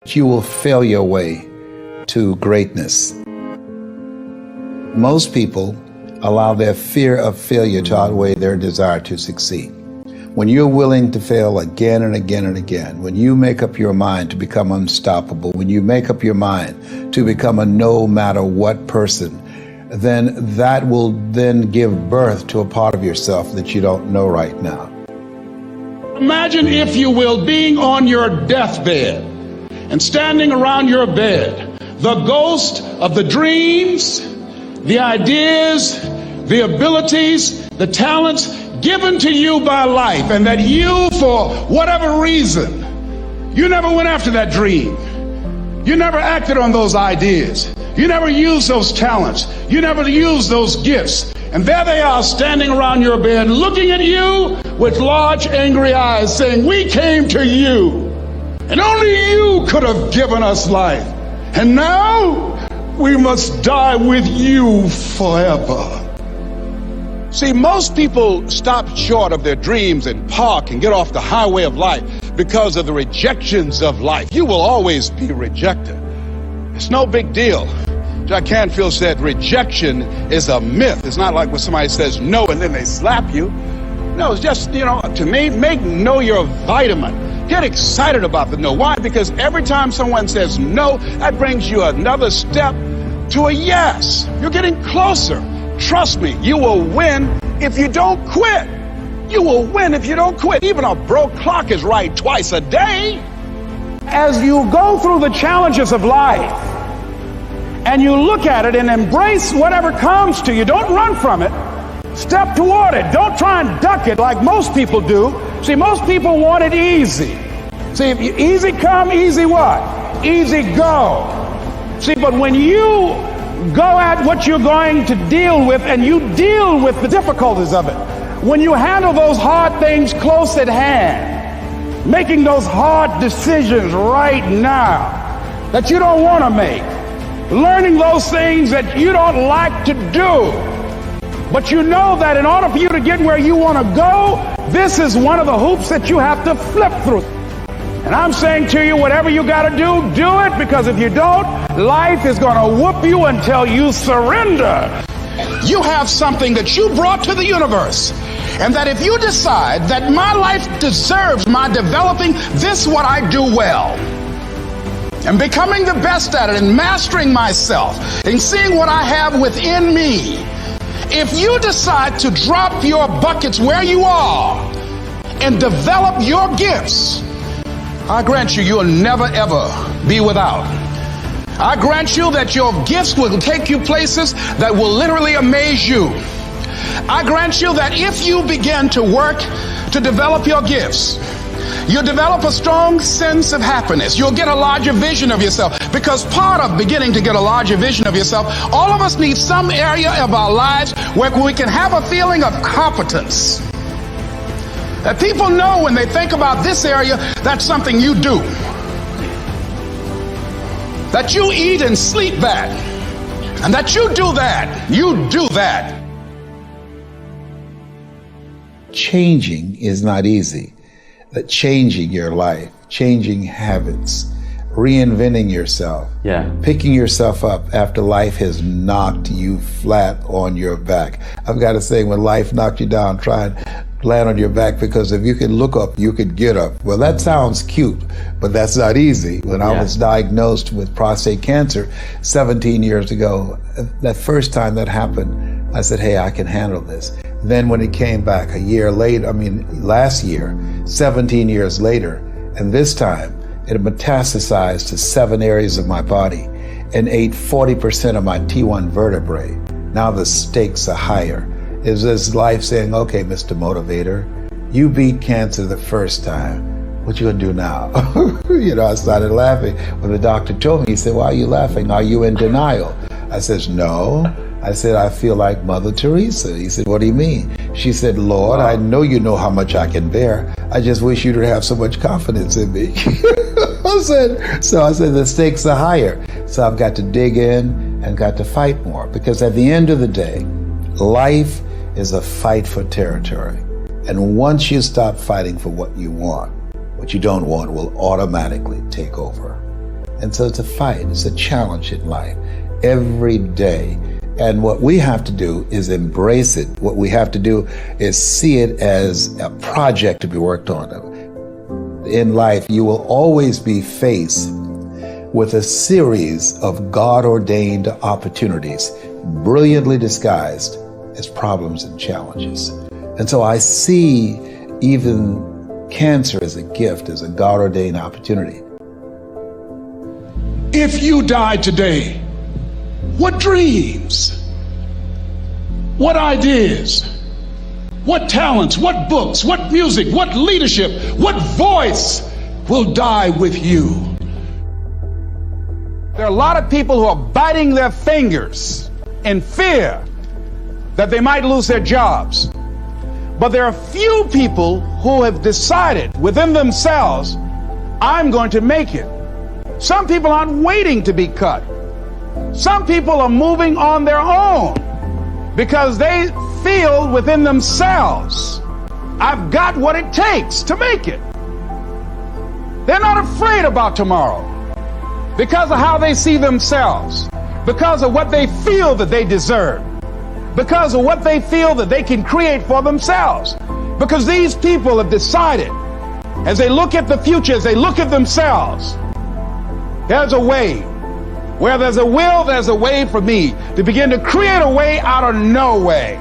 You will fail your way to greatness. Most people allow their fear of failure to outweigh their desire to succeed. When you're willing to fail again and again and again, when you make up your mind to become unstoppable, when you make up your mind to become a no matter what person, then that will then give birth to a part of yourself that you don't know right now. Imagine, if you will, being on your deathbed and standing around your bed, the ghost of the dreams, the ideas, the abilities, the talents given to you by life, and that you, for whatever reason, you never went after that dream. You never acted on those ideas. You never used those talents. You never used those gifts. And there they are standing around your bed looking at you with large angry eyes saying, "We came to you, and only you could have given us life. And now we must die with you forever." See, most people stop short of their dreams and park and get off the highway of life because of the rejections of life. You will always be rejected. It's no big deal. Jack Canfield said rejection is a myth. It's not like when somebody says no and then they slap you. No, it's just, to me, make no your vitamin. Get excited about the no. Why? Because every time someone says no, that brings you another step to a yes. You're getting closer. Trust me, you will win if you don't quit. You will win if you don't quit. Even a broke clock is right twice a day. As you go through the challenges of life and you look at it and embrace whatever comes to you, don't run from it. Step toward it. Don't try and duck it like most people do. See, most people want it easy. See, if you easy come, easy what? Easy go. See, but when you go at what you're going to deal with and you deal with the difficulties of it, when you handle those hard things close at hand, making those hard decisions right now that you don't want to make, learning those things that you don't like to do, but you know that in order for you to get where you want to go, this is one of the hoops that you have to flip through. And I'm saying to you, whatever you got to do it, because if you don't, life is going to whoop you until you surrender. You have something that you brought to the universe, and that if you decide that my life deserves my developing this what I do well, and becoming the best at it, and mastering myself, and seeing what I have within me, if you decide to drop your buckets where you are and develop your gifts, I grant you, you'll never ever be without. I grant you that your gifts will take you places that will literally amaze you. I grant you that if you begin to work to develop your gifts, you'll develop a strong sense of happiness. You'll get a larger vision of yourself, because part of beginning to get a larger vision of yourself, all of us need some area of our lives where we can have a feeling of competence. That people know when they think about this area, that's something you do. That you eat and sleep that. And that you do that. You do that. Changing is not easy. That changing your life, changing habits, reinventing yourself, picking yourself up after life has knocked you flat on your back. I've got to say, when life knocked you down, try and land on your back, because if you can look up, you could get up. Well, that sounds cute, but that's not easy. When I was diagnosed with prostate cancer 17 years ago, that first time that happened, I said, hey, I can handle this. Then when it came back a year later, last year, 17 years later, and this time it metastasized to 7 areas of my body and ate 40% of my T1 vertebrae. Now the stakes are higher. Is this life saying, okay, Mr. Motivator, you beat cancer the first time. What you gonna do now? I started laughing. When the doctor told me, he said, why are you laughing? Are you in denial? I said, no. I said, I feel like Mother Teresa. He said, what do you mean? She said, Lord, I know you know how much I can bear. I just wish you to have so much confidence in me. I said, the stakes are higher. So I've got to dig in and got to fight more, because at the end of the day, life is a fight for territory. And once you stop fighting for what you want, what you don't want will automatically take over. And so it's a fight, it's a challenge in life every day. And what we have to do is embrace it. What we have to do is see it as a project to be worked on. In life, you will always be faced with a series of God-ordained opportunities, brilliantly disguised as problems and challenges. And so I see even cancer as a gift, as a God-ordained opportunity. If you died today, what dreams, what ideas, what talents, what books, what music, what leadership, what voice will die with you? There are a lot of people who are biting their fingers in fear that they might lose their jobs. But there are few people who have decided within themselves, I'm going to make it. Some people aren't waiting to be cut. Some people are moving on their own because they feel within themselves, I've got what it takes to make it. They're not afraid about tomorrow because of how they see themselves, because of what they feel that they deserve, because of what they feel that they can create for themselves. Because these people have decided, as they look at the future, as they look at themselves, there's a way. Where there's a will, there's a way for me to begin to create a way out of no way.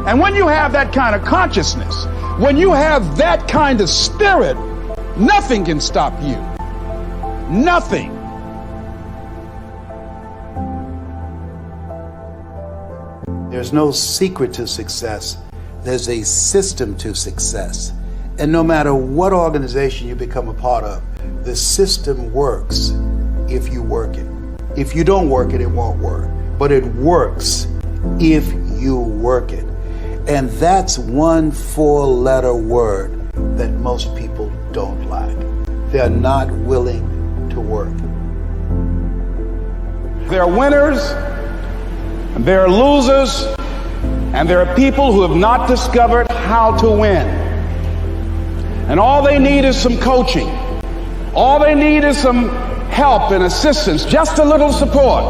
And when you have that kind of consciousness, when you have that kind of spirit, nothing can stop you. Nothing. There's no secret to success. There's a system to success. And no matter what organization you become a part of, the system works if you work it. If you don't work it, it won't work. But it works if you work it. And that's one 4-letter word that most people don't like. They're not willing to work. There are winners, and there are losers, and there are people who have not discovered how to win. And all they need is some coaching. All they need is some help and assistance, just a little support.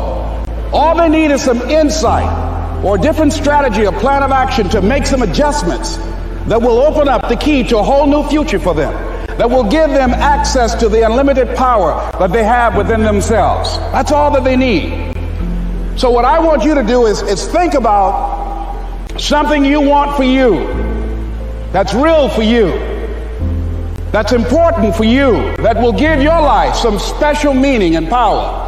All they need is some insight or a different strategy, a plan of action to make some adjustments that will open up the key to a whole new future for them, that will give them access to the unlimited power that they have within themselves. That's all that they need. So what I want you to do is think about something you want for you, that's real for you, that's important for you, that will give your life some special meaning and power.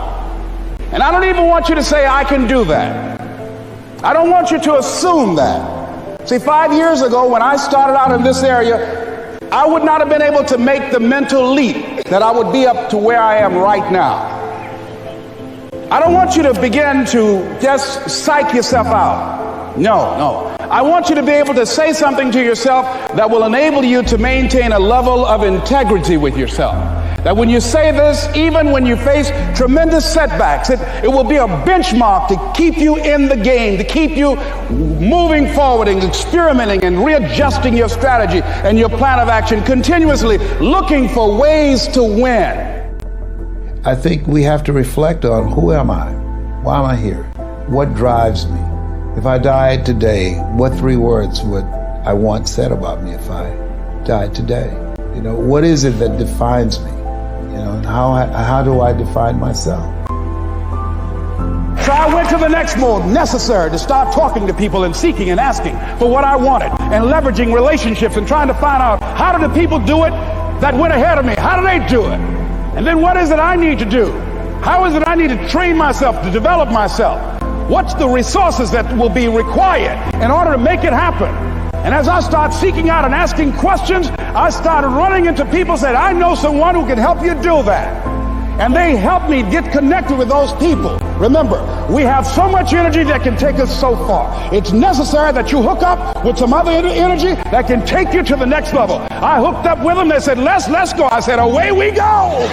And I don't even want you to say, I can do that. I don't want you to assume that. See, 5 years ago when I started out in this area, I would not have been able to make the mental leap that I would be up to where I am right now. I don't want you to begin to just psych yourself out. No. I want you to be able to say something to yourself that will enable you to maintain a level of integrity with yourself. That when you say this, even when you face tremendous setbacks, it will be a benchmark to keep you in the game, to keep you moving forward and experimenting and readjusting your strategy and your plan of action, continuously looking for ways to win. I think we have to reflect on, who am I? Why am I here? What drives me? If I died today, what 3 words would I want said about me if I died today? You know, what is it that defines me? You know, and how do I define myself? So I went to the next mode necessary to start talking to people and seeking and asking for what I wanted and leveraging relationships and trying to find out, how do the people do it that went ahead of me? How do they do it? And then what is it I need to do? How is it I need to train myself, to develop myself? What's the resources that will be required in order to make it happen? And as I start seeking out and asking questions, I started running into people who said, I know someone who can help you do that. And they helped me get connected with those people. Remember, we have so much energy that can take us so far. It's necessary that you hook up with some other energy that can take you to the next level. I hooked up with them. They said, let's go. I said, away we go.